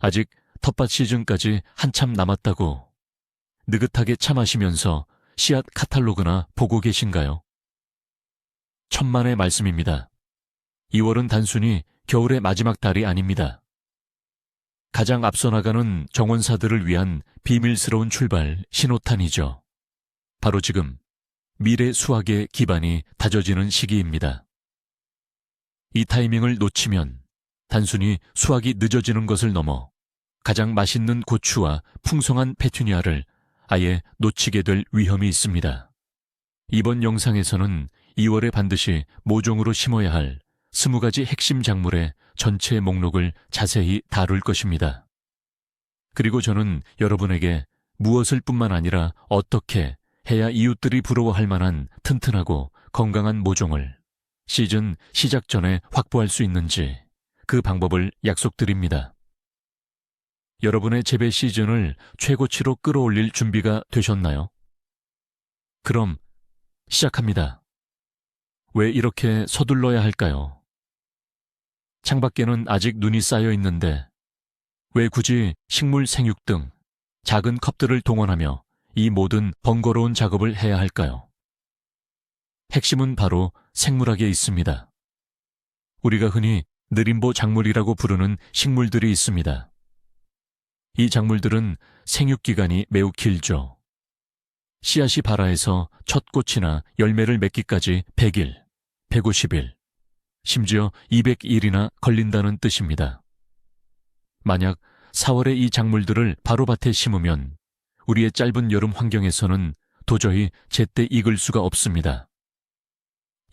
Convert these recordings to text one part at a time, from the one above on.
아직 텃밭 시즌까지 한참 남았다고 느긋하게 차 마시면서 씨앗 카탈로그나 보고 계신가요? 천만의 말씀입니다. 2월은 단순히 겨울의 마지막 달이 아닙니다. 가장 앞서 나가는 정원사들을 위한 비밀스러운 출발 신호탄이죠. 바로 지금 미래 수확의 기반이 다져지는 시기입니다. 이 타이밍을 놓치면 단순히 수확이 늦어지는 것을 넘어 가장 맛있는 고추와 풍성한 페투니아를 아예 놓치게 될 위험이 있습니다. 이번 영상에서는 2월에 반드시 모종으로 심어야 할 20가지 핵심 작물의 전체 목록을 자세히 다룰 것입니다. 그리고 저는 여러분에게 무엇을 뿐만 아니라 어떻게 해야 이웃들이 부러워할 만한 튼튼하고 건강한 모종을 시즌 시작 전에 확보할 수 있는지 그 방법을 약속드립니다. 여러분의 재배 시즌을 최고치로 끌어올릴 준비가 되셨나요? 그럼 시작합니다. 왜 이렇게 서둘러야 할까요? 창밖에는 아직 눈이 쌓여 있는데 왜 굳이 식물 생육 등 작은 컵들을 동원하며 이 모든 번거로운 작업을 해야 할까요? 핵심은 바로 생물학에 있습니다. 우리가 흔히 느림보 작물이라고 부르는 식물들이 있습니다. 이 작물들은 생육기간이 매우 길죠. 씨앗이 발아해서 첫 꽃이나 열매를 맺기까지 100일, 150일, 심지어 200일이나 걸린다는 뜻입니다. 만약 4월에 이 작물들을 바로 밭에 심으면 우리의 짧은 여름 환경에서는 도저히 제때 익을 수가 없습니다.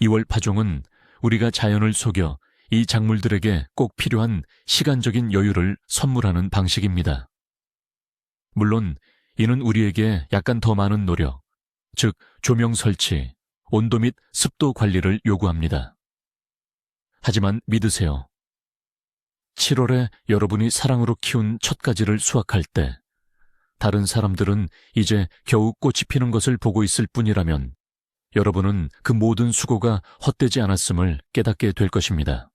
2월 파종은 우리가 자연을 속여 이 작물들에게 꼭 필요한 시간적인 여유를 선물하는 방식입니다. 물론 이는 우리에게 약간 더 많은 노력, 즉 조명 설치, 온도 및 습도 관리를 요구합니다. 하지만 믿으세요. 7월에 여러분이 사랑으로 키운 첫 가지를 수확할 때 다른 사람들은 이제 겨우 꽃이 피는 것을 보고 있을 뿐이라면 여러분은 그 모든 수고가 헛되지 않았음을 깨닫게 될 것입니다.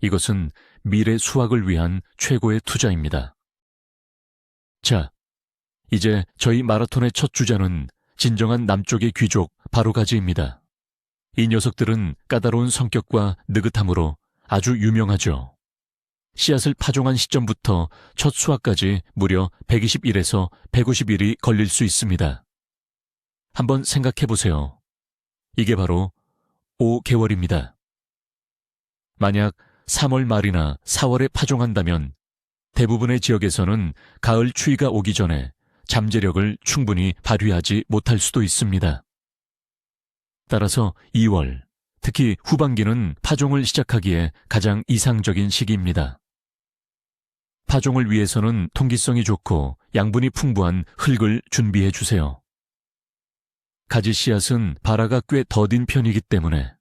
이것은 미래 수확을 위한 최고의 투자입니다. 자, 이제 저희 마라톤의 첫 주자는 진정한 남쪽의 귀족 바로가지입니다. 이 녀석들은 까다로운 성격과 느긋함으로 아주 유명하죠. 씨앗을 파종한 시점부터 첫 수확까지 무려 120일에서 150일이 걸릴 수 있습니다. 한번 생각해 보세요. 이게 바로 5개월입니다. 만약 3월 말이나 4월에 파종한다면 대부분의 지역에서는 가을 추위가 오기 전에 잠재력을 충분히 발휘하지 못할 수도 있습니다. 따라서 2월, 특히 후반기는 파종을 시작하기에 가장 이상적인 시기입니다. 파종을 위해서는 통기성이 좋고 양분이 풍부한 흙을 준비해 주세요. 가지 씨앗은 발아가 꽤 더딘 편이기 때문에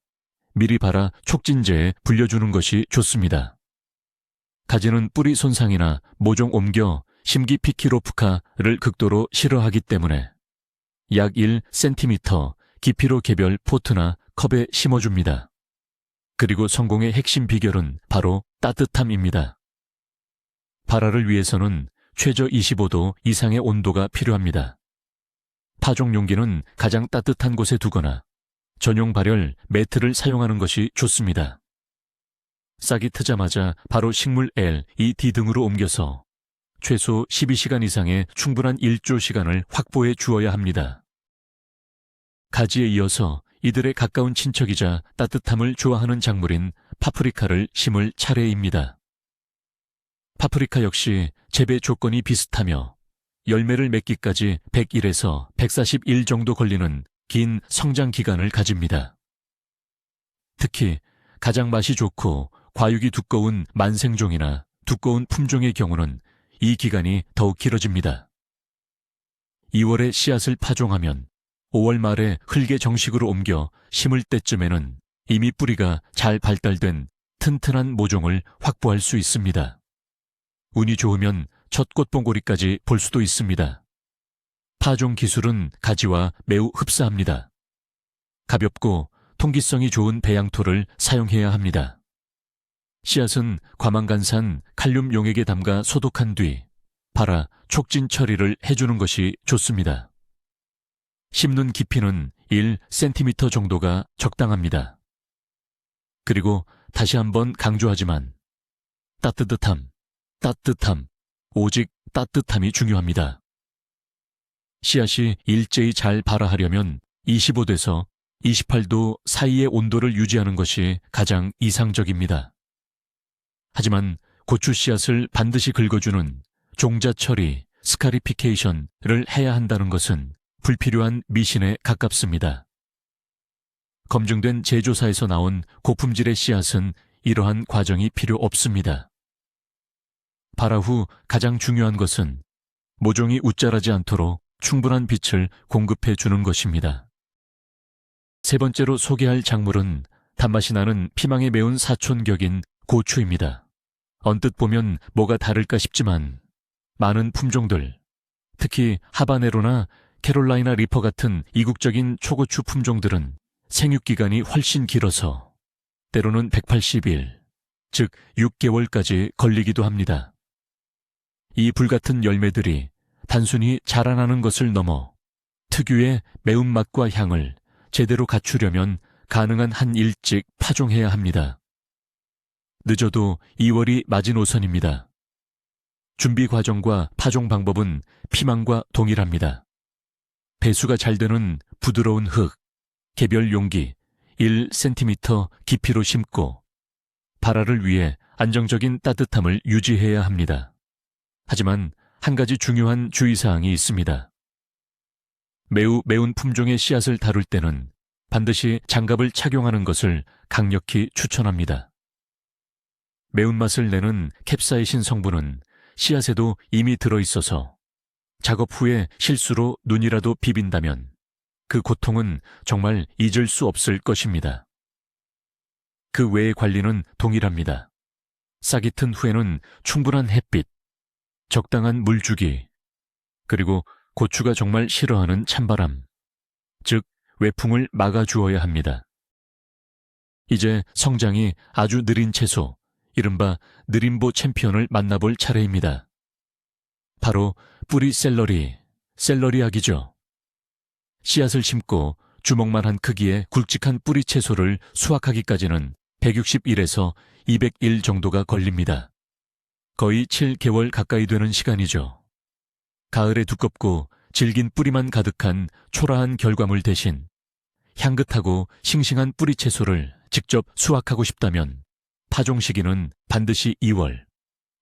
미리 발아 촉진제에 불려주는 것이 좋습니다. 가지는 뿌리 손상이나 모종 옮겨 심기 피키로프카를 극도로 싫어하기 때문에 약 1cm 깊이로 개별 포트나 컵에 심어줍니다. 그리고 성공의 핵심 비결은 바로 따뜻함입니다. 발아를 위해서는 최저 25도 이상의 온도가 필요합니다. 파종 용기는 가장 따뜻한 곳에 두거나 전용 발열 매트를 사용하는 것이 좋습니다. 싹이 트자마자 바로 식물 L, E, D 등으로 옮겨서 최소 12시간 이상의 충분한 일조 시간을 확보해 주어야 합니다. 가지에 이어서 이들의 가까운 친척이자 따뜻함을 좋아하는 작물인 파프리카를 심을 차례입니다. 파프리카 역시 재배 조건이 비슷하며 열매를 맺기까지 100일에서 140일 정도 걸리는 긴 성장 기간을 가집니다. 특히 가장 맛이 좋고 과육이 두꺼운 만생종이나 두꺼운 품종의 경우는 이 기간이 더욱 길어집니다. 2월에 씨앗을 파종하면 5월 말에 흙에 정식으로 옮겨 심을 때쯤에는 이미 뿌리가 잘 발달된 튼튼한 모종을 확보할 수 있습니다. 운이 좋으면 첫 꽃봉오리까지 볼 수도 있습니다. 파종 기술은 가지와 매우 흡사합니다. 가볍고 통기성이 좋은 배양토를 사용해야 합니다. 씨앗은 과망간산 칼륨 용액에 담가 소독한 뒤 발화, 촉진 처리를 해주는 것이 좋습니다. 심는 깊이는 1cm 정도가 적당합니다. 그리고 다시 한번 강조하지만 따뜻함, 오직 따뜻함이 중요합니다. 씨앗이 일제히 잘 발화하려면 25도에서 28도 사이의 온도를 유지하는 것이 가장 이상적입니다. 하지만 고추 씨앗을 반드시 긁어주는 종자 처리, 스카리피케이션을 해야 한다는 것은 불필요한 미신에 가깝습니다. 검증된 제조사에서 나온 고품질의 씨앗은 이러한 과정이 필요 없습니다. 발화 후 가장 중요한 것은 모종이 웃자라지 않도록 충분한 빛을 공급해 주는 것입니다. 세 번째로 소개할 작물은 단맛이 나는 피망의 매운 사촌격인 고추입니다. 언뜻 보면 뭐가 다를까 싶지만 많은 품종들, 특히 하바네로나 캐롤라이나 리퍼 같은 이국적인 초고추 품종들은 생육기간이 훨씬 길어서 때로는 180일, 즉 6개월까지 걸리기도 합니다. 이 불같은 열매들이 단순히 자라나는 것을 넘어 특유의 매운맛과 향을 제대로 갖추려면 가능한 한 일찍 파종해야 합니다. 늦어도 2월이 마지노선입니다. 준비 과정과 파종 방법은 피망과 동일합니다. 배수가 잘 되는 부드러운 흙, 개별 용기 1cm 깊이로 심고 발화를 위해 안정적인 따뜻함을 유지해야 합니다. 하지만 한 가지 중요한 주의사항이 있습니다. 매우 매운 품종의 씨앗을 다룰 때는 반드시 장갑을 착용하는 것을 강력히 추천합니다. 매운맛을 내는 캡사이신 성분은 씨앗에도 이미 들어있어서 작업 후에 실수로 눈이라도 비빈다면 그 고통은 정말 잊을 수 없을 것입니다. 그 외의 관리는 동일합니다. 싹이 튼 후에는 충분한 햇빛, 적당한 물주기, 그리고 고추가 정말 싫어하는 찬바람, 즉 외풍을 막아주어야 합니다. 이제 성장이 아주 느린 채소, 이른바 느림보 챔피언을 만나볼 차례입니다. 바로 뿌리 셀러리악이죠. 씨앗을 심고 주먹만한 크기의 굵직한 뿌리 채소를 수확하기까지는 161에서 201 정도가 걸립니다. 거의 7개월 가까이 되는 시간이죠. 가을에 두껍고 질긴 뿌리만 가득한 초라한 결과물 대신 향긋하고 싱싱한 뿌리 채소를 직접 수확하고 싶다면 파종 시기는 반드시 2월,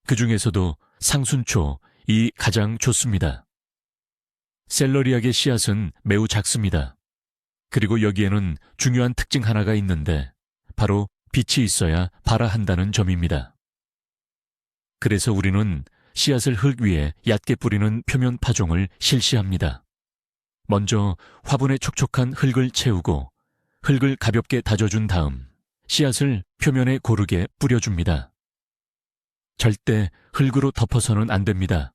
그 중에서도 상순초이 가장 좋습니다. 셀러리악의 씨앗은 매우 작습니다. 그리고 여기에는 중요한 특징 하나가 있는데 바로 빛이 있어야 발화한다는 점입니다. 그래서 우리는 씨앗을 흙 위에 얕게 뿌리는 표면 파종을 실시합니다. 먼저 화분에 촉촉한 흙을 채우고 흙을 가볍게 다져준 다음 씨앗을 표면에 고르게 뿌려줍니다. 절대 흙으로 덮어서는 안 됩니다.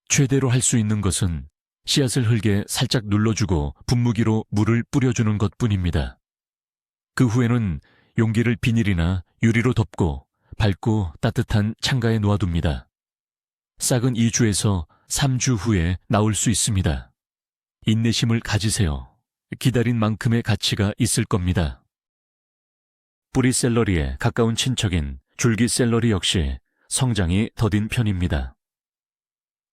최대로 할 수 있는 것은 씨앗을 흙에 살짝 눌러주고 분무기로 물을 뿌려주는 것뿐입니다. 그 후에는 용기를 비닐이나 유리로 덮고 밝고 따뜻한 창가에 놓아둡니다. 싹은 2주에서 3주 후에 나올 수 있습니다. 인내심을 가지세요. 기다린 만큼의 가치가 있을 겁니다. 뿌리 샐러리에 가까운 친척인 줄기 샐러리 역시 성장이 더딘 편입니다.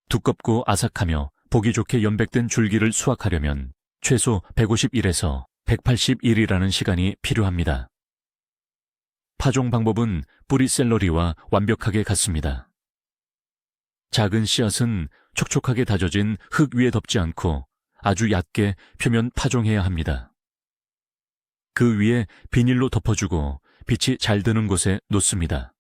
두껍고 아삭하며 보기 좋게 연백된 줄기를 수확하려면 최소 151에서 181이라는 시간이 필요합니다. 파종 방법은 뿌리 샐러리와 완벽하게 같습니다. 작은 씨앗은 촉촉하게 다져진 흙 위에 덮지 않고 아주 얕게 표면 파종해야 합니다. 그 위에 비닐로 덮어주고 빛이 잘 드는 곳에 놓습니다.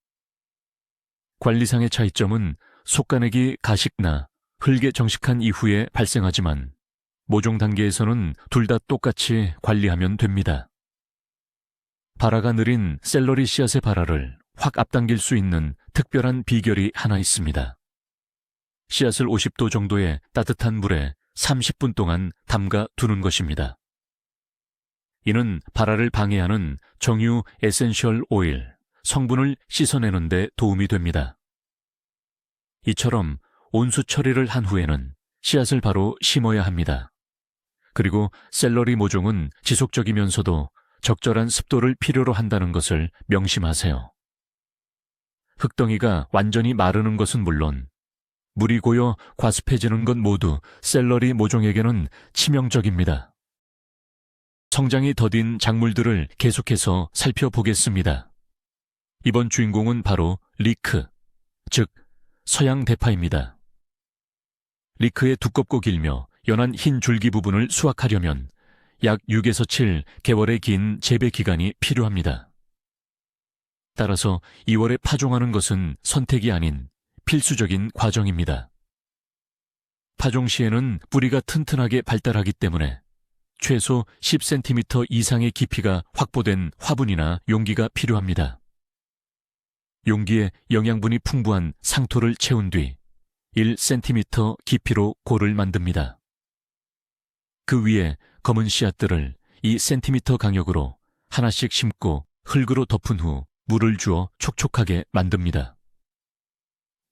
관리상의 차이점은 속가내기 가식나 흙에 정식한 이후에 발생하지만 모종 단계에서는 둘 다 똑같이 관리하면 됩니다. 발화가 느린 샐러리 씨앗의 발화를 확 앞당길 수 있는 특별한 비결이 하나 있습니다. 씨앗을 50도 정도의 따뜻한 물에 30분 동안 담가 두는 것입니다. 이는 발화를 방해하는 정유 에센셜 오일, 성분을 씻어내는 데 도움이 됩니다. 이처럼 온수 처리를 한 후에는 씨앗을 바로 심어야 합니다. 그리고 샐러리 모종은 지속적이면서도 적절한 습도를 필요로 한다는 것을 명심하세요. 흙덩이가 완전히 마르는 것은 물론 물이 고여 과습해지는 것 모두 샐러리 모종에게는 치명적입니다. 성장이 더딘 작물들을 계속해서 살펴보겠습니다. 이번 주인공은 바로 리크, 즉 서양 대파입니다. 리크의 두껍고 길며 연한 흰 줄기 부분을 수확하려면 약 6에서 7개월의 긴 재배 기간이 필요합니다. 따라서 2월에 파종하는 것은 선택이 아닌 필수적인 과정입니다. 파종 시에는 뿌리가 튼튼하게 발달하기 때문에 최소 10cm 이상의 깊이가 확보된 화분이나 용기가 필요합니다. 용기에 영양분이 풍부한 상토를 채운 뒤 1cm 깊이로 골을 만듭니다. 그 위에 검은 씨앗들을 2cm 간격으로 하나씩 심고 흙으로 덮은 후 물을 주어 촉촉하게 만듭니다.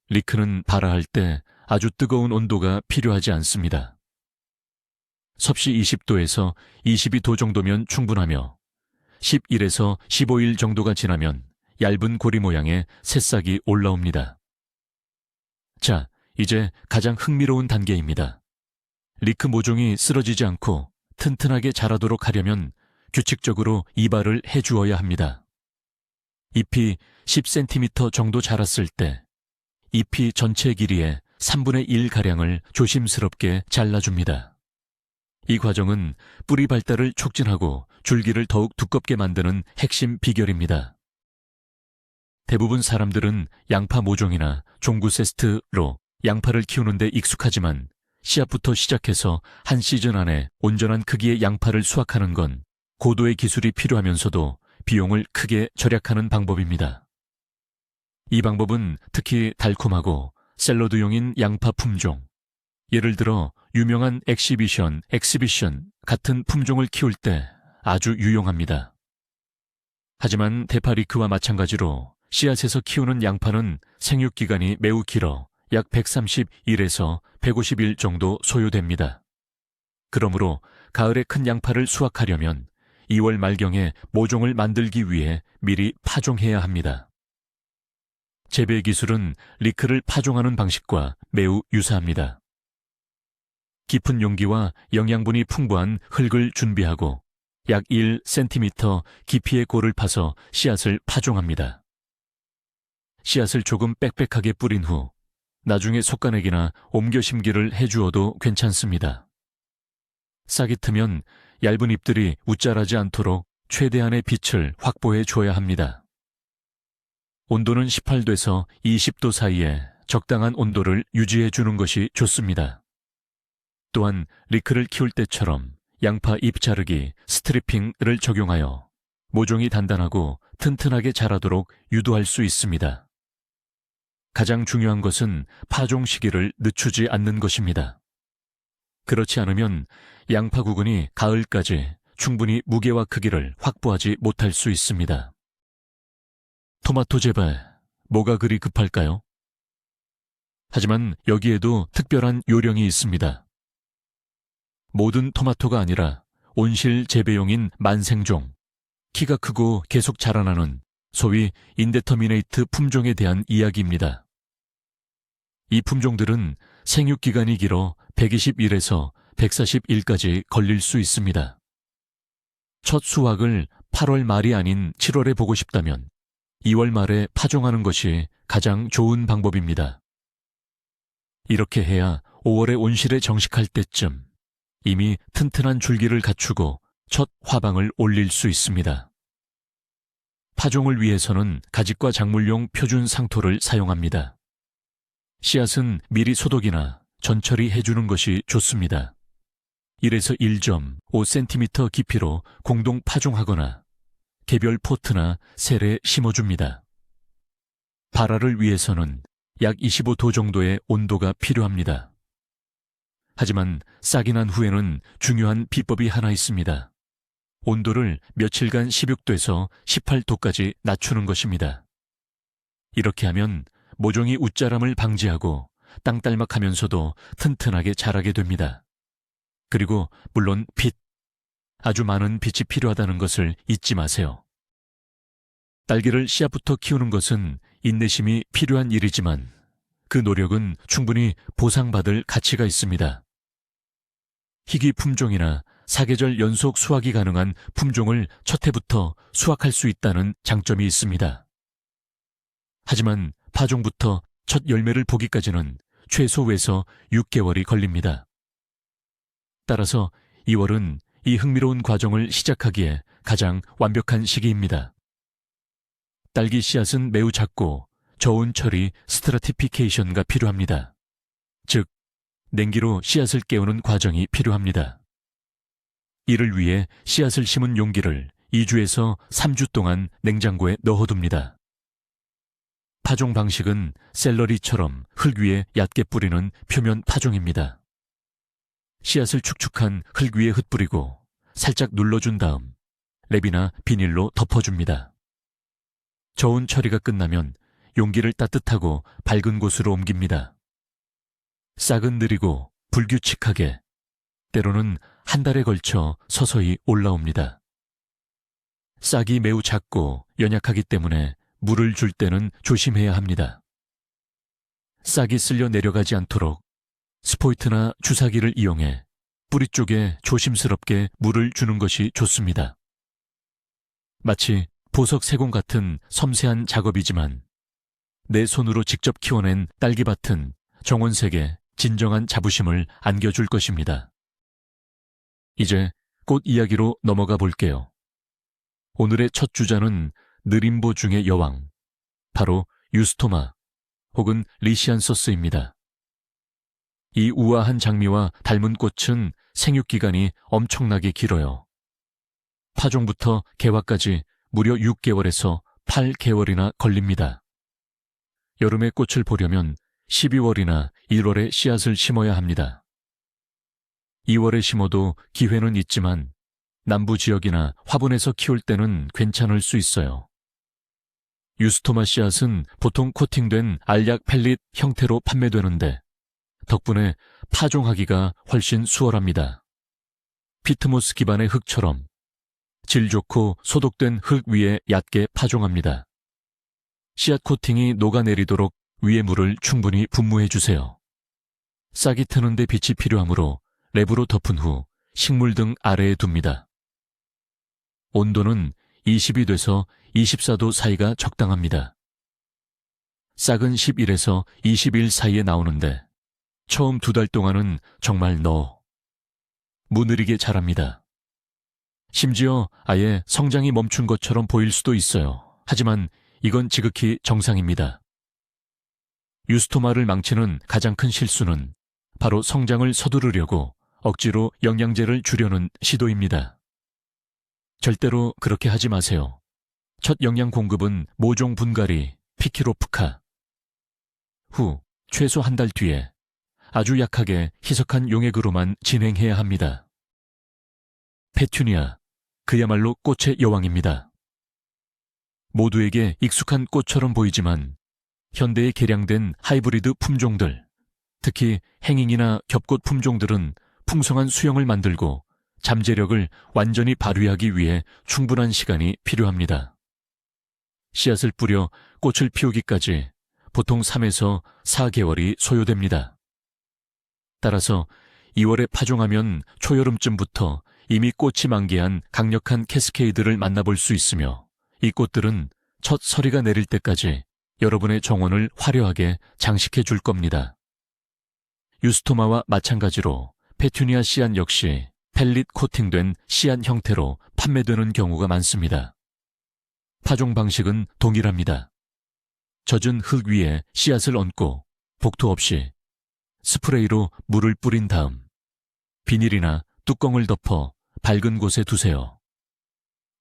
리크는 발화할 때 아주 뜨거운 온도가 필요하지 않습니다. 섭씨 20도에서 22도 정도면 충분하며 11에서 15일 정도가 지나면 얇은 고리 모양의 새싹이 올라옵니다. 자, 이제 가장 흥미로운 단계입니다. 리크 모종이 쓰러지지 않고 튼튼하게 자라도록 하려면 규칙적으로 이발을 해주어야 합니다. 잎이 10cm 정도 자랐을 때 잎이 전체 길이의 3분의 1가량을 조심스럽게 잘라줍니다. 이 과정은 뿌리 발달을 촉진하고 줄기를 더욱 두껍게 만드는 핵심 비결입니다. 대부분 사람들은 양파 모종이나 종구세스트로 양파를 키우는데 익숙하지만 씨앗부터 시작해서 한 시즌 안에 온전한 크기의 양파를 수확하는 건 고도의 기술이 필요하면서도 비용을 크게 절약하는 방법입니다. 이 방법은 특히 달콤하고 샐러드용인 양파 품종, 예를 들어 유명한 엑시비션 같은 품종을 키울 때 아주 유용합니다. 하지만 대파리크와 마찬가지로 씨앗에서 키우는 양파는 생육기간이 매우 길어 약 131에서 150일 정도 소요됩니다. 그러므로 가을에 큰 양파를 수확하려면 2월 말경에 모종을 만들기 위해 미리 파종해야 합니다. 재배 기술은 리크를 파종하는 방식과 매우 유사합니다. 깊은 용기와 영양분이 풍부한 흙을 준비하고 약 1cm 깊이의 골을 파서 씨앗을 파종합니다. 씨앗을 조금 빽빽하게 뿌린 후 나중에 솎아내기나 옮겨 심기를 해주어도 괜찮습니다. 싹이 트면 얇은 잎들이 웃자라지 않도록 최대한의 빛을 확보해 줘야 합니다. 온도는 18도에서 20도 사이에 적당한 온도를 유지해 주는 것이 좋습니다. 또한 리크를 키울 때처럼 양파 잎 자르기, 스트리핑을 적용하여 모종이 단단하고 튼튼하게 자라도록 유도할 수 있습니다. 가장 중요한 것은 파종 시기를 늦추지 않는 것입니다. 그렇지 않으면 양파 구근이 가을까지 충분히 무게와 크기를 확보하지 못할 수 있습니다. 토마토 재배, 뭐가 그리 급할까요? 하지만 여기에도 특별한 요령이 있습니다. 모든 토마토가 아니라 온실 재배용인 만생종, 키가 크고 계속 자라나는 소위 인데터미네이트 품종에 대한 이야기입니다. 이 품종들은 생육기간이 길어 121에서 140일까지 걸릴 수 있습니다. 첫 수확을 8월 말이 아닌 7월에 보고 싶다면 2월 말에 파종하는 것이 가장 좋은 방법입니다. 이렇게 해야 5월에 온실에 정식할 때쯤 이미 튼튼한 줄기를 갖추고 첫 화방을 올릴 수 있습니다. 파종을 위해서는 가직과 작물용 표준 상토를 사용합니다. 씨앗은 미리 소독이나 전처리 해주는 것이 좋습니다. 1에서 1.5cm 깊이로 공동 파종하거나 개별 포트나 셀에 심어줍니다. 발화를 위해서는 약 25도 정도의 온도가 필요합니다. 하지만 싹이 난 후에는 중요한 비법이 하나 있습니다. 온도를 며칠간 16도에서 18도까지 낮추는 것입니다. 이렇게 하면 모종이 웃자람을 방지하고 땅딸막하면서도 튼튼하게 자라게 됩니다. 그리고 물론 빛, 아주 많은 빛이 필요하다는 것을 잊지 마세요. 딸기를 씨앗부터 키우는 것은 인내심이 필요한 일이지만 그 노력은 충분히 보상받을 가치가 있습니다. 희귀 품종이나 사계절 연속 수확이 가능한 품종을 첫 해부터 수확할 수 있다는 장점이 있습니다. 하지만 파종부터 첫 열매를 보기까지는 최소 외서 6개월이 걸립니다. 따라서 2월은 이 흥미로운 과정을 시작하기에 가장 완벽한 시기입니다. 딸기 씨앗은 매우 작고 저온 처리 스트라티피케이션가 필요합니다. 즉, 냉기로 씨앗을 깨우는 과정이 필요합니다. 이를 위해 씨앗을 심은 용기를 2주에서 3주 동안 냉장고에 넣어둡니다. 파종 방식은 샐러리처럼 흙 위에 얕게 뿌리는 표면 파종입니다. 씨앗을 축축한 흙 위에 흩뿌리고 살짝 눌러준 다음 랩이나 비닐로 덮어줍니다. 저온 처리가 끝나면 용기를 따뜻하고 밝은 곳으로 옮깁니다. 싹은 느리고 불규칙하게, 때로는 한 달에 걸쳐 서서히 올라옵니다. 싹이 매우 작고 연약하기 때문에 물을 줄 때는 조심해야 합니다. 싹이 쓸려 내려가지 않도록 스포이트나 주사기를 이용해 뿌리 쪽에 조심스럽게 물을 주는 것이 좋습니다. 마치 보석 세공 같은 섬세한 작업이지만 내 손으로 직접 키워낸 딸기밭은 정원색에 진정한 자부심을 안겨줄 것입니다. 이제 꽃 이야기로 넘어가 볼게요. 오늘의 첫 주자는 느림보 중의 여왕, 바로 유스토마 혹은 리시안서스입니다. 이 우아한 장미와 닮은 꽃은 생육기간이 엄청나게 길어요. 파종부터 개화까지 무려 6개월에서 8개월이나 걸립니다. 여름에 꽃을 보려면 12월이나 1월에 씨앗을 심어야 합니다. 2월에 심어도 기회는 있지만 남부 지역이나 화분에서 키울 때는 괜찮을 수 있어요. 유스토마 씨앗은 보통 코팅된 알약 펠릿 형태로 판매되는데 덕분에 파종하기가 훨씬 수월합니다. 피트모스 기반의 흙처럼 질 좋고 소독된 흙 위에 얕게 파종합니다. 씨앗 코팅이 녹아내리도록 위에 물을 충분히 분무해 주세요. 싹이 트는 데 빛이 필요하므로 랩으로 덮은 후 식물 등 아래에 둡니다. 온도는 22도에서 24도 사이가 적당합니다. 싹은 11에서 20일 사이에 나오는데 처음 2달 동안은 정말 무느리게 자랍니다. 심지어 아예 성장이 멈춘 것처럼 보일 수도 있어요. 하지만 이건 지극히 정상입니다. 유스토마를 망치는 가장 큰 실수는 바로 성장을 서두르려고 억지로 영양제를 주려는 시도입니다. 절대로 그렇게 하지 마세요. 첫 영양 공급은 모종 분갈이, 피키로프카. 후 최소 한 달 뒤에 아주 약하게 희석한 용액으로만 진행해야 합니다. 페튜니아, 그야말로 꽃의 여왕입니다. 모두에게 익숙한 꽃처럼 보이지만 현대에 개량된 하이브리드 품종들, 특히 행잉이나 겹꽃 품종들은 풍성한 수영을 만들고 잠재력을 완전히 발휘하기 위해 충분한 시간이 필요합니다. 씨앗을 뿌려 꽃을 피우기까지 보통 3에서 4개월이 소요됩니다. 따라서 2월에 파종하면 초여름쯤부터 이미 꽃이 만개한 강력한 캐스케이드를 만나볼 수 있으며 이 꽃들은 첫 서리가 내릴 때까지 여러분의 정원을 화려하게 장식해 줄 겁니다. 유스토마와 마찬가지로 페튜니아 씨앗 역시 펠릿 코팅된 씨앗 형태로 판매되는 경우가 많습니다. 파종 방식은 동일합니다. 젖은 흙 위에 씨앗을 얹고 복토 없이 스프레이로 물을 뿌린 다음 비닐이나 뚜껑을 덮어 밝은 곳에 두세요.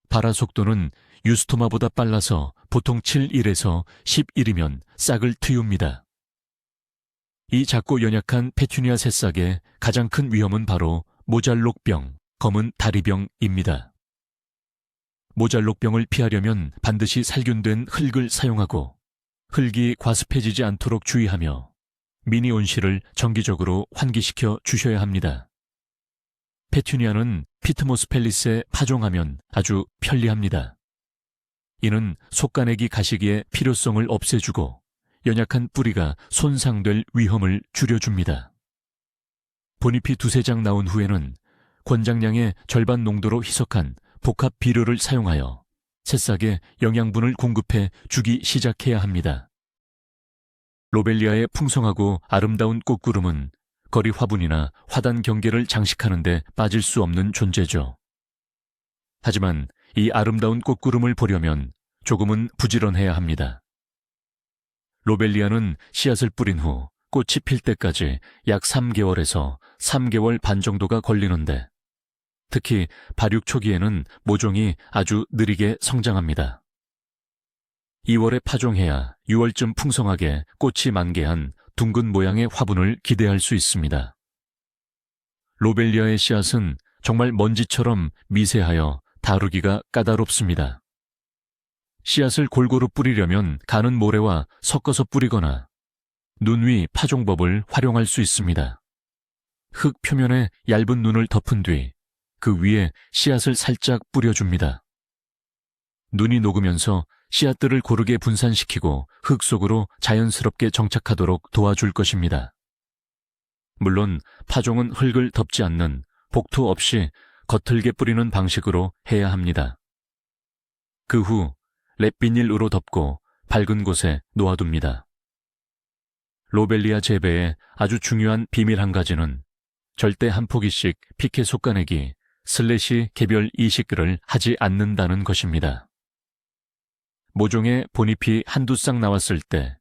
발화 속도는 유스토마보다 빨라서 보통 7일에서 10일이면 싹을 트입니다. 이 작고 연약한 페튜니아 새싹의 가장 큰 위험은 바로 모잘록병, 검은 다리병입니다. 모잘록병을 피하려면 반드시 살균된 흙을 사용하고 흙이 과습해지지 않도록 주의하며 미니 온실을 정기적으로 환기시켜 주셔야 합니다. 페튜니아는 피트모스 펠리스에 파종하면 아주 편리합니다. 이는 속가내기 가시기의 필요성을 없애주고 연약한 뿌리가 손상될 위험을 줄여줍니다. 본잎이 두세 장 나온 후에는 권장량의 절반 농도로 희석한 복합 비료를 사용하여 새싹에 영양분을 공급해 주기 시작해야 합니다. 로벨리아의 풍성하고 아름다운 꽃구름은 거리 화분이나 화단 경계를 장식하는 데 빠질 수 없는 존재죠. 하지만 이 아름다운 꽃구름을 보려면 조금은 부지런해야 합니다. 로벨리아는 씨앗을 뿌린 후 꽃이 필 때까지 약 3개월에서 3개월 반 정도가 걸리는데 특히 발육 초기에는 모종이 아주 느리게 성장합니다. 2월에 파종해야 6월쯤 풍성하게 꽃이 만개한 둥근 모양의 화분을 기대할 수 있습니다. 로벨리아의 씨앗은 정말 먼지처럼 미세하여 다루기가 까다롭습니다. 씨앗을 골고루 뿌리려면 가는 모래와 섞어서 뿌리거나 눈 위 파종법을 활용할 수 있습니다. 흙 표면에 얇은 눈을 덮은 뒤 그 위에 씨앗을 살짝 뿌려줍니다. 눈이 녹으면서 씨앗들을 고르게 분산시키고 흙 속으로 자연스럽게 정착하도록 도와줄 것입니다. 물론 파종은 흙을 덮지 않는 복토 없이 겉흙에 뿌리는 방식으로 해야 합니다. 그 후 랩비닐으로 덮고 밝은 곳에 놓아둡니다. 로벨리아 재배의 아주 중요한 비밀 한 가지는 절대 한 포기씩 피케 솎아내기 / 개별 이식을 하지 않는다는 것입니다. 모종의 본잎이 한두 싹 나왔을 때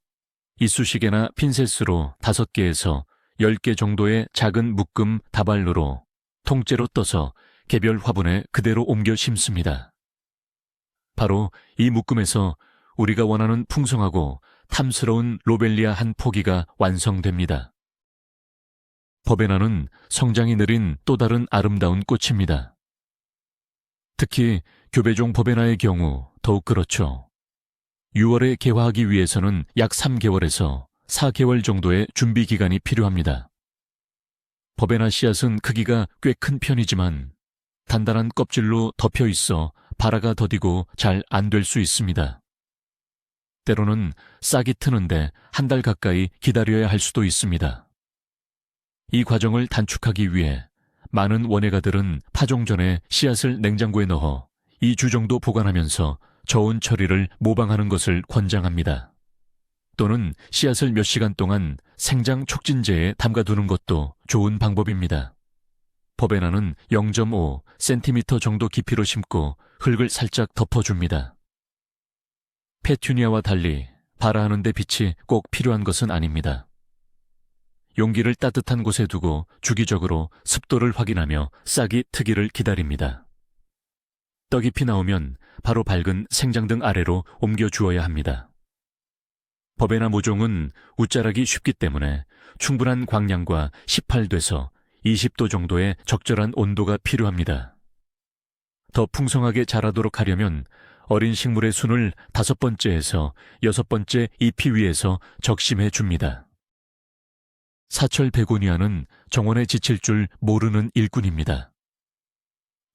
이쑤시개나 핀셋으로 5개에서 10개 정도의 작은 묶음 다발로로 통째로 떠서 개별 화분에 그대로 옮겨 심습니다. 바로 이 묶음에서 우리가 원하는 풍성하고 탐스러운 로벨리아 한 포기가 완성됩니다. 버베나는 성장이 느린 또 다른 아름다운 꽃입니다. 특히 교배종 버베나의 경우 더욱 그렇죠. 6월에 개화하기 위해서는 약 3개월에서 4개월 정도의 준비 기간이 필요합니다. 버베나 씨앗은 크기가 꽤 큰 편이지만 단단한 껍질로 덮여 있어 발화가 더디고 잘 안 될 수 있습니다. 때로는 싹이 트는데 한 달 가까이 기다려야 할 수도 있습니다. 이 과정을 단축하기 위해 많은 원예가들은 파종 전에 씨앗을 냉장고에 넣어 2주 정도 보관하면서 저온 처리를 모방하는 것을 권장합니다. 또는 씨앗을 몇 시간 동안 생장 촉진제에 담가두는 것도 좋은 방법입니다. 버베나는 0.5cm 정도 깊이로 심고 흙을 살짝 덮어줍니다. 페튜니아와 달리 발화하는 데 빛이 꼭 필요한 것은 아닙니다. 용기를 따뜻한 곳에 두고 주기적으로 습도를 확인하며 싹이 트기를 기다립니다. 떡잎이 나오면 바로 밝은 생장등 아래로 옮겨 주어야 합니다. 버베나 모종은 웃자라기 쉽기 때문에 충분한 광량과 18도에서 20도 정도의 적절한 온도가 필요합니다. 더 풍성하게 자라도록 하려면 어린 식물의 순을 5번째에서 6번째 잎이 위에서 적심해 줍니다. 사철 베고니아는 정원에 지칠 줄 모르는 일꾼입니다.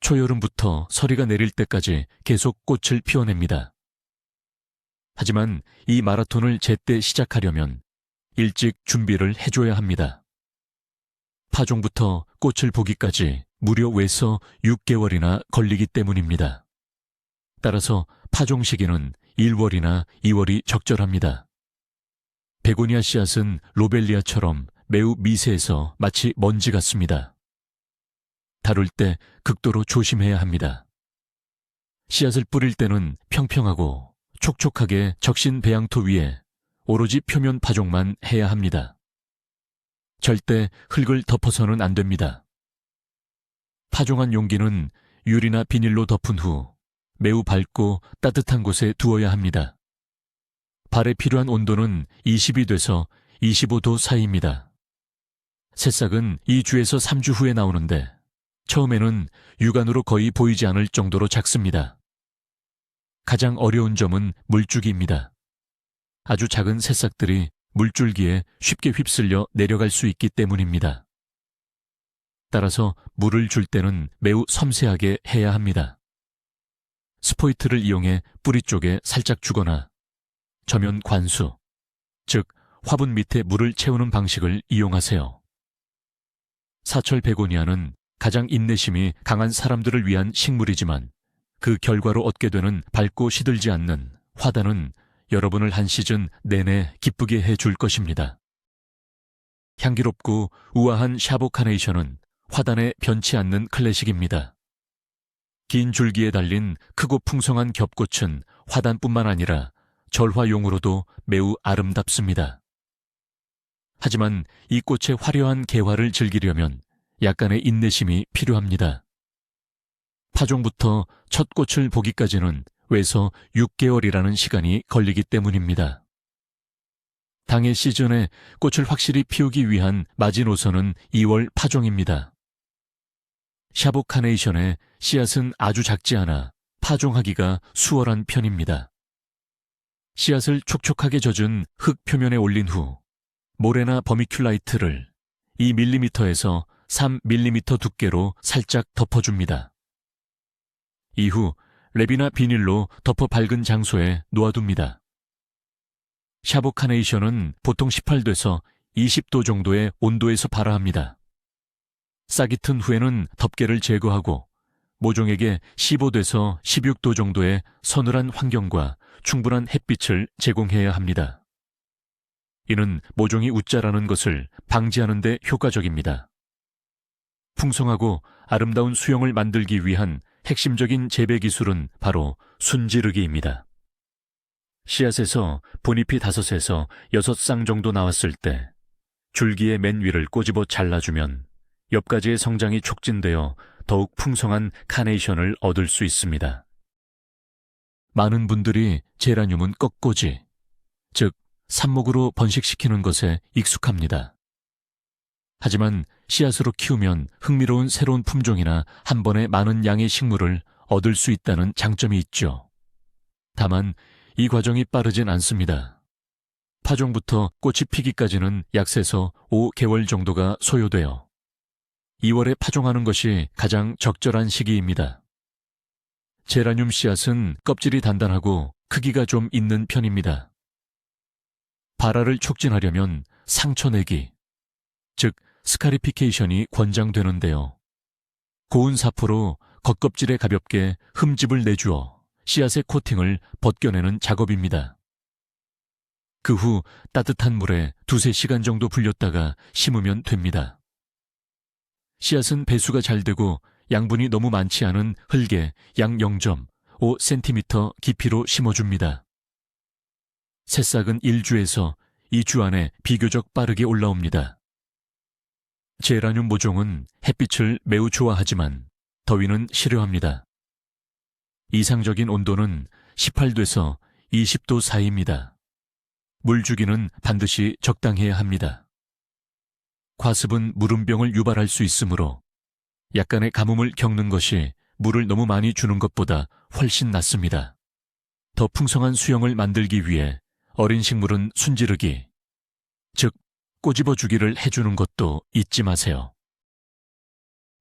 초여름부터 서리가 내릴 때까지 계속 꽃을 피워냅니다. 하지만 이 마라톤을 제때 시작하려면 일찍 준비를 해줘야 합니다. 파종부터 꽃을 보기까지 무려 외서 6개월이나 걸리기 때문입니다. 따라서 파종 시기는 1월이나 2월이 적절합니다. 베고니아 씨앗은 로벨리아처럼 매우 미세해서 마치 먼지 같습니다. 다룰 때 극도로 조심해야 합니다. 씨앗을 뿌릴 때는 평평하고 촉촉하게 적신 배양토 위에 오로지 표면 파종만 해야 합니다. 절대 흙을 덮어서는 안 됩니다. 파종한 용기는 유리나 비닐로 덮은 후 매우 밝고 따뜻한 곳에 두어야 합니다. 발에 필요한 온도는 22도에서 25도 사이입니다. 새싹은 2주에서 3주 후에 나오는데 처음에는 육안으로 거의 보이지 않을 정도로 작습니다. 가장 어려운 점은 물주기입니다. 아주 작은 새싹들이 물줄기에 쉽게 휩쓸려 내려갈 수 있기 때문입니다. 따라서 물을 줄 때는 매우 섬세하게 해야 합니다. 스포이트를 이용해 뿌리 쪽에 살짝 주거나 저면 관수, 즉 화분 밑에 물을 채우는 방식을 이용하세요. 사철 베고니아는 가장 인내심이 강한 사람들을 위한 식물이지만 그 결과로 얻게 되는 밝고 시들지 않는 화단은 여러분을 한 시즌 내내 기쁘게 해줄 것입니다. 향기롭고 우아한 샤보 카네이션은 화단에 변치 않는 클래식입니다. 긴 줄기에 달린 크고 풍성한 겹꽃은 화단뿐만 아니라 절화용으로도 매우 아름답습니다. 하지만 이 꽃의 화려한 개화를 즐기려면 약간의 인내심이 필요합니다. 파종부터 첫 꽃을 보기까지는 외서 6개월이라는 시간이 걸리기 때문입니다. 당해 시즌에 꽃을 확실히 피우기 위한 마지노선은 2월 파종입니다. 샤보 카네이션의 씨앗은 아주 작지 않아 파종하기가 수월한 편입니다. 씨앗을 촉촉하게 젖은 흙 표면에 올린 후 모래나 버미큘라이트를 2mm에서 3mm 두께로 살짝 덮어줍니다. 이후 랩이나 비닐로 덮어 밝은 장소에 놓아둡니다. 샤보 카네이션은 보통 18도에서 20도 정도의 온도에서 발화합니다. 싹이 튼 후에는 덮개를 제거하고 모종에게 15도에서 16도 정도의 서늘한 환경과 충분한 햇빛을 제공해야 합니다. 이는 모종이 웃자라는 것을 방지하는 데 효과적입니다. 풍성하고 아름다운 수영을 만들기 위한 핵심적인 재배 기술은 바로 순지르기입니다. 씨앗에서 본잎이 5에서 6쌍 정도 나왔을 때 줄기의 맨 위를 꼬집어 잘라주면 옆가지의 성장이 촉진되어 더욱 풍성한 카네이션을 얻을 수 있습니다. 많은 분들이 제라늄은 꺾꽂이, 즉 삽목으로 번식시키는 것에 익숙합니다. 하지만 씨앗으로 키우면 흥미로운 새로운 품종이나 한 번에 많은 양의 식물을 얻을 수 있다는 장점이 있죠. 다만 이 과정이 빠르진 않습니다. 파종부터 꽃이 피기까지는 약 4에서 5개월 정도가 소요되어 2월에 파종하는 것이 가장 적절한 시기입니다. 제라늄 씨앗은 껍질이 단단하고 크기가 좀 있는 편입니다. 발화를 촉진하려면 상처내기, 즉 스카리피케이션이 권장되는데요. 고운 사포로 겉껍질에 가볍게 흠집을 내주어 씨앗의 코팅을 벗겨내는 작업입니다. 그 후 따뜻한 물에 2~3시간 정도 불렸다가 심으면 됩니다. 씨앗은 배수가 잘 되고 양분이 너무 많지 않은 흙에 약 0.5cm 깊이로 심어줍니다. 새싹은 1주에서 2주 안에 비교적 빠르게 올라옵니다. 제라늄 모종은 햇빛을 매우 좋아하지만 더위는 싫어합니다. 이상적인 온도는 18도에서 20도 사이입니다. 물주기는 반드시 적당해야 합니다. 과습은 물음병을 유발할 수 있으므로 약간의 가뭄을 겪는 것이 물을 너무 많이 주는 것보다 훨씬 낫습니다. 더 풍성한 수영을 만들기 위해 어린 식물은 순지르기, 즉 꼬집어 주기를 해주는 것도 잊지 마세요.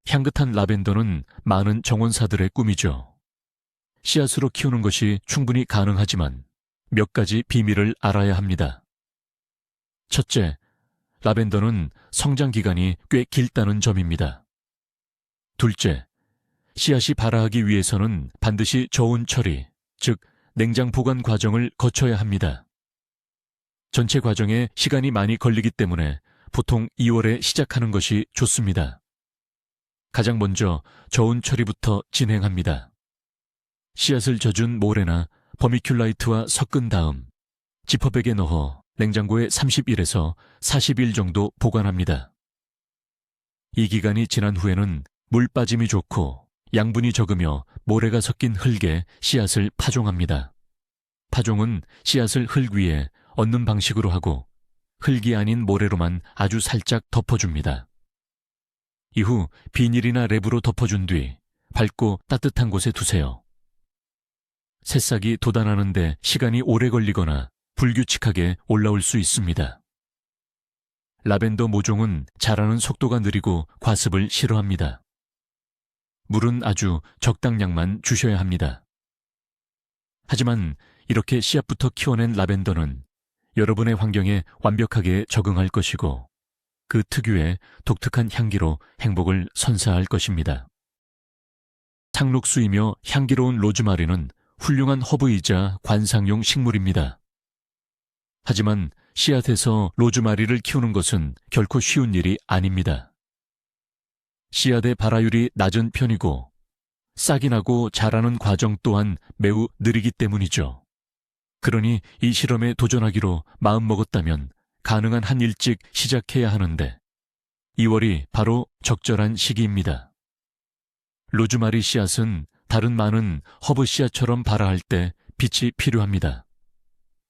향긋한 라벤더는 많은 정원사들의 꿈이죠. 씨앗으로 키우는 것이 충분히 가능하지만 몇 가지 비밀을 알아야 합니다. 첫째, 라벤더는 성장 기간이 꽤 길다는 점입니다. 둘째, 씨앗이 발화하기 위해서는 반드시 저온 처리, 즉 냉장 보관 과정을 거쳐야 합니다. 전체 과정에 시간이 많이 걸리기 때문에 보통 2월에 시작하는 것이 좋습니다. 가장 먼저 저온 처리부터 진행합니다. 씨앗을 젖은 모래나 버미큘라이트와 섞은 다음 지퍼백에 넣어 냉장고에 30일에서 40일 정도 보관합니다. 이 기간이 지난 후에는 물 빠짐이 좋고 양분이 적으며 모래가 섞인 흙에 씨앗을 파종합니다. 파종은 씨앗을 흙 위에 얹는 방식으로 하고 흙이 아닌 모래로만 아주 살짝 덮어줍니다. 이후 비닐이나 랩으로 덮어준 뒤 밝고 따뜻한 곳에 두세요. 새싹이 돋아나는데 시간이 오래 걸리거나 불규칙하게 올라올 수 있습니다. 라벤더 모종은 자라는 속도가 느리고 과습을 싫어합니다. 물은 아주 적당량만 주셔야 합니다. 하지만 이렇게 씨앗부터 키워낸 라벤더는 여러분의 환경에 완벽하게 적응할 것이고 그 특유의 독특한 향기로 행복을 선사할 것입니다. 상록수이며 향기로운 로즈마리는 훌륭한 허브이자 관상용 식물입니다. 하지만 씨앗에서 로즈마리를 키우는 것은 결코 쉬운 일이 아닙니다. 씨앗의 발화율이 낮은 편이고 싹이 나고 자라는 과정 또한 매우 느리기 때문이죠. 그러니 이 실험에 도전하기로 마음먹었다면 가능한 한 일찍 시작해야 하는데 2월이 바로 적절한 시기입니다. 로즈마리 씨앗은 다른 많은 허브 씨앗처럼 발화할 때 빛이 필요합니다.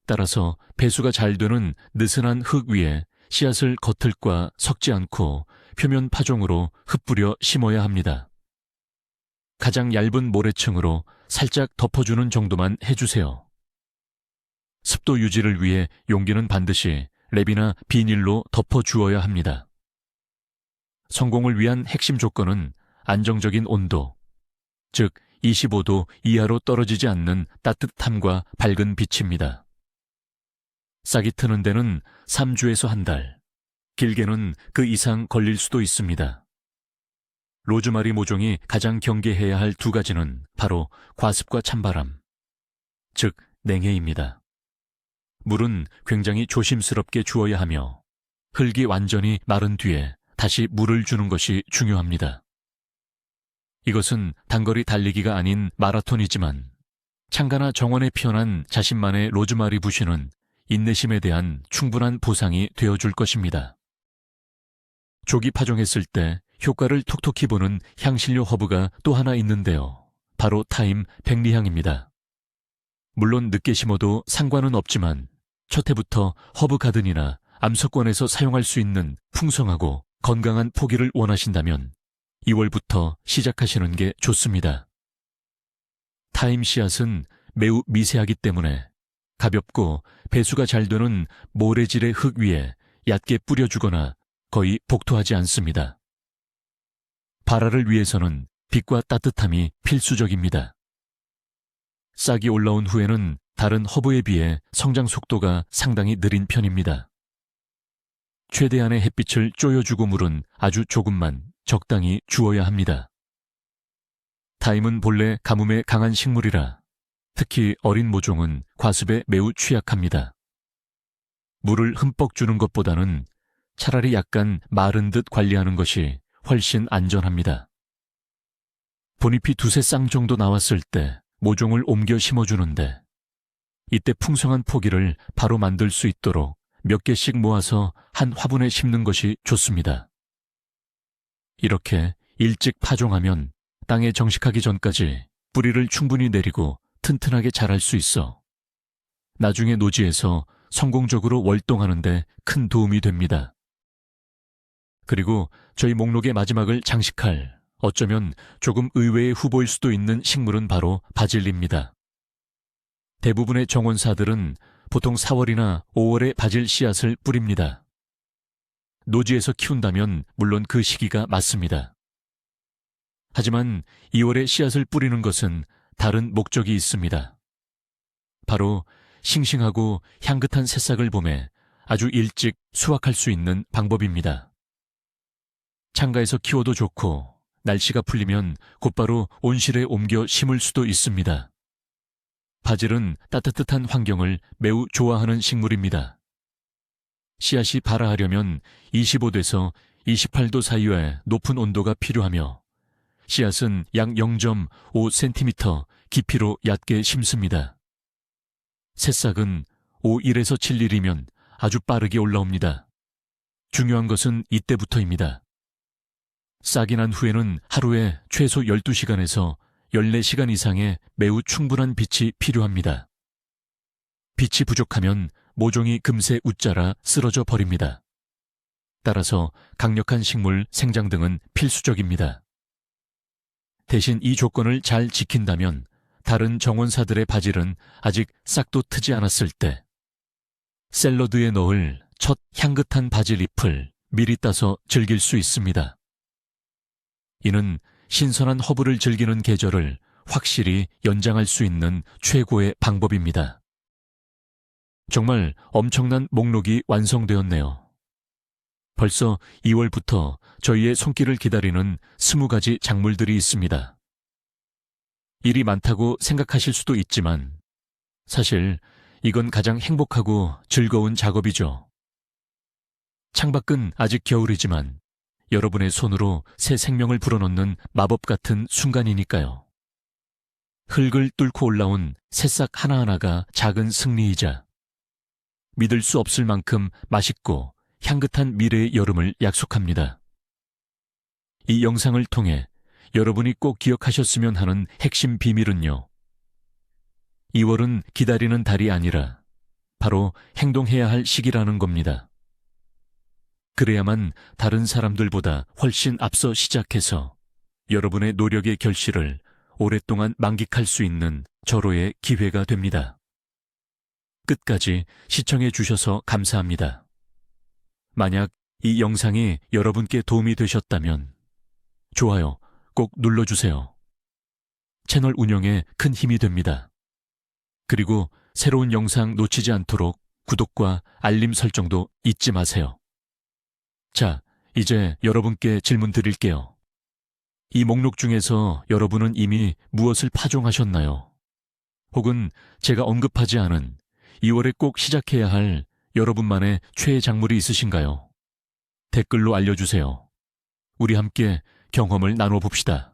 따라서 배수가 잘 되는 느슨한 흙 위에 씨앗을 겉흙과 섞지 않고 표면 파종으로 흩뿌려 심어야 합니다. 가장 얇은 모래층으로 살짝 덮어주는 정도만 해주세요. 습도 유지를 위해 용기는 반드시 랩이나 비닐로 덮어주어야 합니다. 성공을 위한 핵심 조건은 안정적인 온도, 즉 25도 이하로 떨어지지 않는 따뜻함과 밝은 빛입니다. 싹이 트는 데는 3주에서 한 달, 길게는 그 이상 걸릴 수도 있습니다. 로즈마리 모종이 가장 경계해야 할 두 가지는 바로 과습과 찬바람, 즉 냉해입니다. 물은 굉장히 조심스럽게 주어야 하며 흙이 완전히 마른 뒤에 다시 물을 주는 것이 중요합니다. 이것은 단거리 달리기가 아닌 마라톤이지만 창가나 정원에 피어난 자신만의 로즈마리 부시는 인내심에 대한 충분한 보상이 되어줄 것입니다. 조기 파종했을 때 효과를 톡톡히 보는 향신료 허브가 또 하나 있는데요. 바로 타임 백리향입니다. 물론 늦게 심어도 상관은 없지만 첫 해부터 허브 가든이나 암석권에서 사용할 수 있는 풍성하고 건강한 포기를 원하신다면 2월부터 시작하시는 게 좋습니다. 타임 씨앗은 매우 미세하기 때문에 가볍고 배수가 잘 되는 모래질의 흙 위에 얕게 뿌려주거나 거의 복토하지 않습니다. 발화를 위해서는 빛과 따뜻함이 필수적입니다. 싹이 올라온 후에는 다른 허브에 비해 성장 속도가 상당히 느린 편입니다. 최대한의 햇빛을 쪼여주고 물은 아주 조금만 적당히 주어야 합니다. 타임은 본래 가뭄에 강한 식물이라 특히 어린 모종은 과습에 매우 취약합니다. 물을 흠뻑 주는 것보다는 차라리 약간 마른 듯 관리하는 것이 훨씬 안전합니다. 본잎이 두세 쌍 정도 나왔을 때 모종을 옮겨 심어주는데 이때 풍성한 포기를 바로 만들 수 있도록 몇 개씩 모아서 한 화분에 심는 것이 좋습니다. 이렇게 일찍 파종하면 땅에 정식하기 전까지 뿌리를 충분히 내리고 튼튼하게 자랄 수 있어 나중에 노지에서 성공적으로 월동하는 데 큰 도움이 됩니다. 그리고 저희 목록의 마지막을 장식할 어쩌면 조금 의외의 후보일 수도 있는 식물은 바로 바질입니다. 대부분의 정원사들은 보통 4월이나 5월에 바질 씨앗을 뿌립니다. 노지에서 키운다면 물론 그 시기가 맞습니다. 하지만 2월에 씨앗을 뿌리는 것은 다른 목적이 있습니다. 바로 싱싱하고 향긋한 새싹을 봄에 아주 일찍 수확할 수 있는 방법입니다. 창가에서 키워도 좋고 날씨가 풀리면 곧바로 온실에 옮겨 심을 수도 있습니다. 바질은 따뜻한 환경을 매우 좋아하는 식물입니다. 씨앗이 발화하려면 25도에서 28도 사이의 높은 온도가 필요하며 씨앗은 약 0.5cm 깊이로 얕게 심습니다. 새싹은 5일에서 7일이면 아주 빠르게 올라옵니다. 중요한 것은 이때부터입니다. 싹이 난 후에는 하루에 최소 12시간에서 14시간 이상의 매우 충분한 빛이 필요합니다. 빛이 부족하면 모종이 금세 웃자라 쓰러져 버립니다. 따라서 강력한 식물 생장 등은 필수적입니다. 대신 이 조건을 잘 지킨다면 다른 정원사들의 바질은 아직 싹도 트지 않았을 때 샐러드에 넣을 첫 향긋한 바질 잎을 미리 따서 즐길 수 있습니다. 이는 신선한 허브를 즐기는 계절을 확실히 연장할 수 있는 최고의 방법입니다. 정말 엄청난 목록이 완성되었네요. 벌써 2월부터 저희의 손길을 기다리는 20가지 작물들이 있습니다. 일이 많다고 생각하실 수도 있지만 사실 이건 가장 행복하고 즐거운 작업이죠. 창밖은 아직 겨울이지만 여러분의 손으로 새 생명을 불어넣는 마법 같은 순간이니까요. 흙을 뚫고 올라온 새싹 하나하나가 작은 승리이자 믿을 수 없을 만큼 맛있고 향긋한 미래의 여름을 약속합니다. 이 영상을 통해 여러분이 꼭 기억하셨으면 하는 핵심 비밀은요. 2월은 기다리는 달이 아니라 바로 행동해야 할 시기라는 겁니다. 그래야만 다른 사람들보다 훨씬 앞서 시작해서 여러분의 노력의 결실을 오랫동안 만끽할 수 있는 절호의 기회가 됩니다. 끝까지 시청해 주셔서 감사합니다. 만약 이 영상이 여러분께 도움이 되셨다면 좋아요 꼭 눌러주세요. 채널 운영에 큰 힘이 됩니다. 그리고 새로운 영상 놓치지 않도록 구독과 알림 설정도 잊지 마세요. 자, 이제 여러분께 질문 드릴게요. 이 목록 중에서 여러분은 이미 무엇을 파종하셨나요? 혹은 제가 언급하지 않은 2월에 꼭 시작해야 할 여러분만의 최애 작물이 있으신가요? 댓글로 알려주세요. 우리 함께 경험을 나눠봅시다.